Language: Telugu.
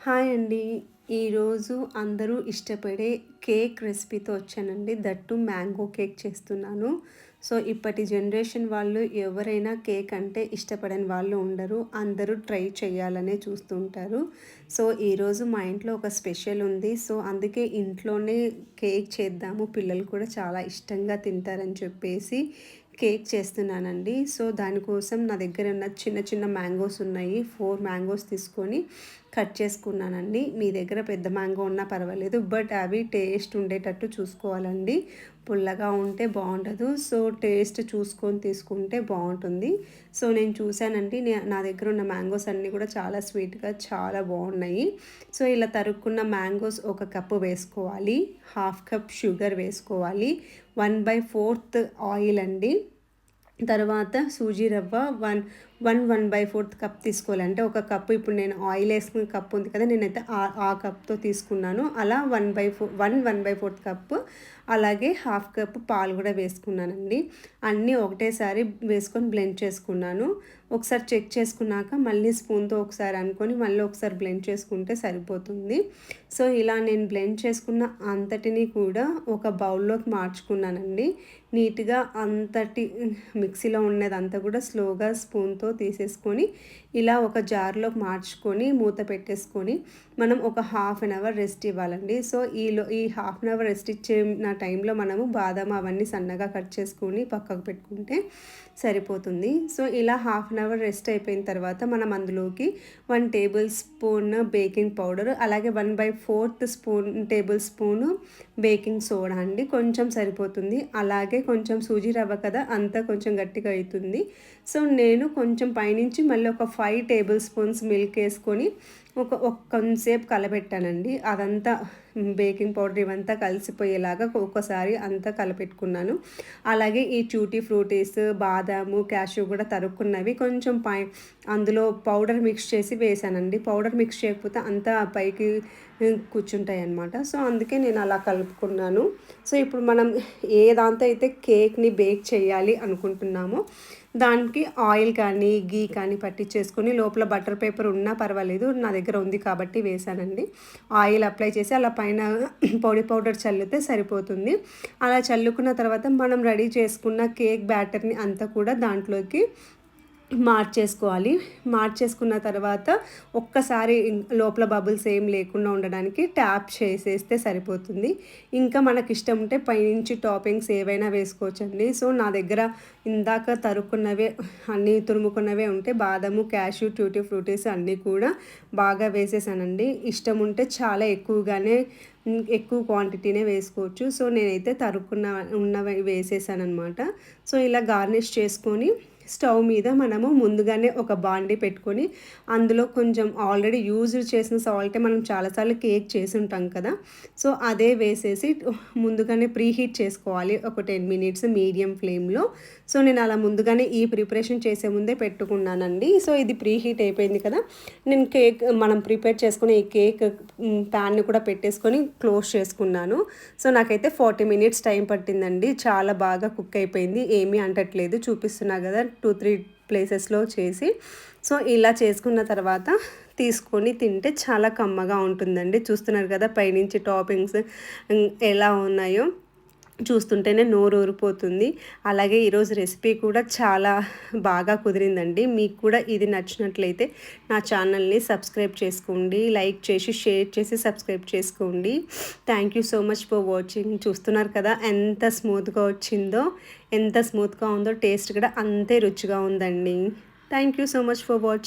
హాయ్ అండి. ఈరోజు అందరూ ఇష్టపడే కేక్ రెసిపీతో వచ్చానండి. దట్టు మ్యాంగో కేక్ చేస్తున్నాను. సో, ఇప్పటి జనరేషన్ వాళ్ళు ఎవరైనా కేక్ అంటే ఇష్టపడని వాళ్ళు ఉండరు. అందరూ ట్రై చేయాలనే చూస్తుంటారు. సో, ఈరోజు మా ఇంట్లో ఒక స్పెషల్ ఉంది. సో, అందుకే ఇంట్లోనే కేక్ చేద్దాము. పిల్లలు కూడా చాలా ఇష్టంగా తింటారని చెప్పేసి కేక్ చేస్తున్నానండి. సో, దానికోసం నా దగ్గర ఉన్న చిన్న చిన్న మ్యాంగోస్ ఉన్నాయి. 4 మ్యాంగోస్ తీసుకొని కట్ చేసుకున్నానండి. మీ దగ్గర పెద్ద మ్యాంగో ఉన్నా పర్వాలేదు. బట్ అవి టేస్ట్ ఉండేటట్టు చూసుకోవాలండి. పుల్లగా ఉంటే బాగుండదు. సో, టేస్ట్ చూసుకొని తీసుకుంటే బాగుంటుంది. సో, నేను చూశానండి. నా దగ్గర ఉన్న మ్యాంగోస్ అన్నీ కూడా చాలా స్వీట్గా చాలా బాగున్నాయి. సో, ఇలా తరుక్కున్న మ్యాంగోస్ ఒక కప్పు వేసుకోవాలి. హాఫ్ కప్ షుగర్ వేసుకోవాలి. 1/4 ఆయిల్ అండి. తర్వాత సూజీ రవ్వ 1/4 కప్ తీసుకోవాలి. అంటే ఒక కప్పు, ఇప్పుడు నేను ఆయిల్ వేసుకున్న కప్పు ఉంది కదా, నేనైతే ఆ కప్తో తీసుకున్నాను. అలా 1/4 కప్పు, అలాగే హాఫ్ కప్ పాలు కూడా వేసుకున్నానండి. అన్నీ ఒకటేసారి వేసుకొని బ్లెండ్ చేసుకున్నాను. ఒకసారి చెక్ చేసుకున్నాక మళ్ళీ స్పూన్తో ఒకసారి అనుకొని మళ్ళీ ఒకసారి బ్లెండ్ చేసుకుంటే సరిపోతుంది. సో, ఇలా నేను బ్లెండ్ చేసుకున్న అంతటిని కూడా ఒక బౌల్లోకి మార్చుకున్నానండి. నీట్గా అంతటి మిక్సీలో ఉన్నదంతా కూడా స్లోగా స్పూన్తో తీసేసుకొని ఇలా ఒక జార్లోకి మార్చుకొని మూత పెట్టేసుకొని మనం ఒక హాఫ్ అన్ అవర్ రెస్ట్ ఇవ్వాలండి. సో, ఈ హాఫ్ అన్ అవర్ రెస్ట్ ఇచ్చే టైంలో మనము బాదం అవన్నీ సన్నగా కట్ చేసుకొని పక్కకు పెట్టుకుంటే సరిపోతుంది. సో, ఇలా హాఫ్ అన్ అవర్ రెస్ట్ అయిపోయిన తర్వాత మనం అందులోకి 1 టేబుల్ స్పూన్ బేకింగ్ పౌడర్, అలాగే 1/4 టేబుల్ స్పూను బేకింగ్ సోడా అండి. కొంచెం సరిపోతుంది. అలాగే కొంచెం సూజీ రవ్వ కదా, అంతా కొంచెం గట్టిగా అవుతుంది. సో, నేను కొంచెం పైనుంచి మళ్ళీ ఒక 5 టేబుల్ స్పూన్స్ మిల్క్ వేసుకొని కొంతసేపు కలపెట్టానండి. అదంతా బేకింగ్ పౌడర్ ఇవంతా కలిసిపోయేలాగా ఒక్కసారి అంతా కలపెట్టుకున్నాను. అలాగే ఈ ట్యూటీ ఫ్రూటీస్, బాదాము, క్యాష్యూ కూడా తరుక్కున్నవి కొంచెం అందులో పౌడర్ మిక్స్ చేసి వేసానండి. పౌడర్ మిక్స్ చేయకపోతే అంతా పైకి కూర్చుంటాయి అన్నమాట. సో, అందుకే నేను అలా కలుపుకున్నాను. సో, ఇప్పుడు మనం ఏ దాంతో అయితే కేక్ని బేక్ చేయాలి అనుకుంటున్నామో దానికి ఆయిల్ కానీ గీ కానీ పట్టించేసుకొని లోపల బటర్ పేపర్ ఉన్నా పర్వాలేదు, నా దగ్గర ఉంది కాబట్టి వేసానండి. ఆయిల్ అప్లై చేసి అలా పైన పొడి పౌడర్ చల్లితే సరిపోతుంది. అలా చల్లుకున్న తర్వాత మనం రెడీ చేసుకున్న కేక్ బ్యాటర్ని అంతా కూడా దాంట్లోకి మార్చేసుకోవాలి. మార్చేసుకున్న తర్వాత ఒక్కసారి లోపల బబుల్స్ ఏం లేకుండా ఉండడానికి ట్యాప్ చేసేస్తే సరిపోతుంది. ఇంకా మనకి ఇష్టం ఉంటే పైనుంచి టాపింగ్స్ ఏవైనా వేసుకోవచ్చండి. సో, నా దగ్గర ఇందాక తరుక్కున్నవే అన్నీ తురుముకున్నవే ఉంటే బాదము, క్యాష్యూ, ట్యూటీ ఫ్రూటీస్ అన్నీ కూడా బాగా వేసేసానండి. ఇష్టం ఉంటే చాలా ఎక్కువ క్వాంటిటీనే వేసుకోవచ్చు. సో, నేనైతే ఉన్నవి వేసేసాను అనమాట. సో, ఇలా గార్నిష్ చేసుకొని స్టవ్ మీద మనము ముందుగానే ఒక బాండీ పెట్టుకొని అందులో కొంచెం ఆల్రెడీ యూజ్ చేసిన సాల్టే మనం చాలాసార్లు కేక్ చేసి ఉంటాం కదా. సో, అదే వేసేసి ముందుగానే ప్రీహీట్ చేసుకోవాలి ఒక 10 మినిట్స్ మీడియం ఫ్లేమ్లో. సో, నేను అలా ముందుగానే ఈ ప్రిపరేషన్ చేసే ముందే పెట్టుకున్నానండి. సో, ఇది ప్రీహీట్ అయిపోయింది కదా, నేను మనం ప్రిపేర్ చేసుకుని ఈ కేక్ ప్యాన్ని కూడా పెట్టేసుకొని క్లోజ్ చేసుకున్నాను. సో, నాకైతే 40 మినిట్స్ టైం పట్టిందండి. చాలా బాగా కుక్ అయిపోయింది. ఏమీ అంటట్లేదు, చూపిస్తున్నా కదా 2-3 ప్లేసెస్లో చేసి. సో, ఇలా చేసుకున్న తర్వాత తీసుకొని తింటే చాలా కమ్మగా ఉంటుందండి. చూస్తున్నారు కదా పైనుంచి టాపింగ్స్ ఎలా ఉన్నాయో, చూస్తుంటేనే నోరు ఊరిపోతుంది. అలాగే ఈరోజు రెసిపీ కూడా చాలా బాగా కుదిరిందండి. మీకు కూడా ఇది నచ్చినట్లయితే నా ఛానల్ని సబ్స్క్రైబ్ చేసుకోండి, లైక్ చేసి షేర్ చేసి సబ్స్క్రైబ్ చేసుకోండి. Thank you so much for watching. చూస్తున్నారు కదా ఎంత స్మూత్గా వచ్చిందో, ఎంత స్మూత్గా ఉందో, టేస్ట్ కూడా అంతే రుచిగా ఉందండి. Thank you so much for watching.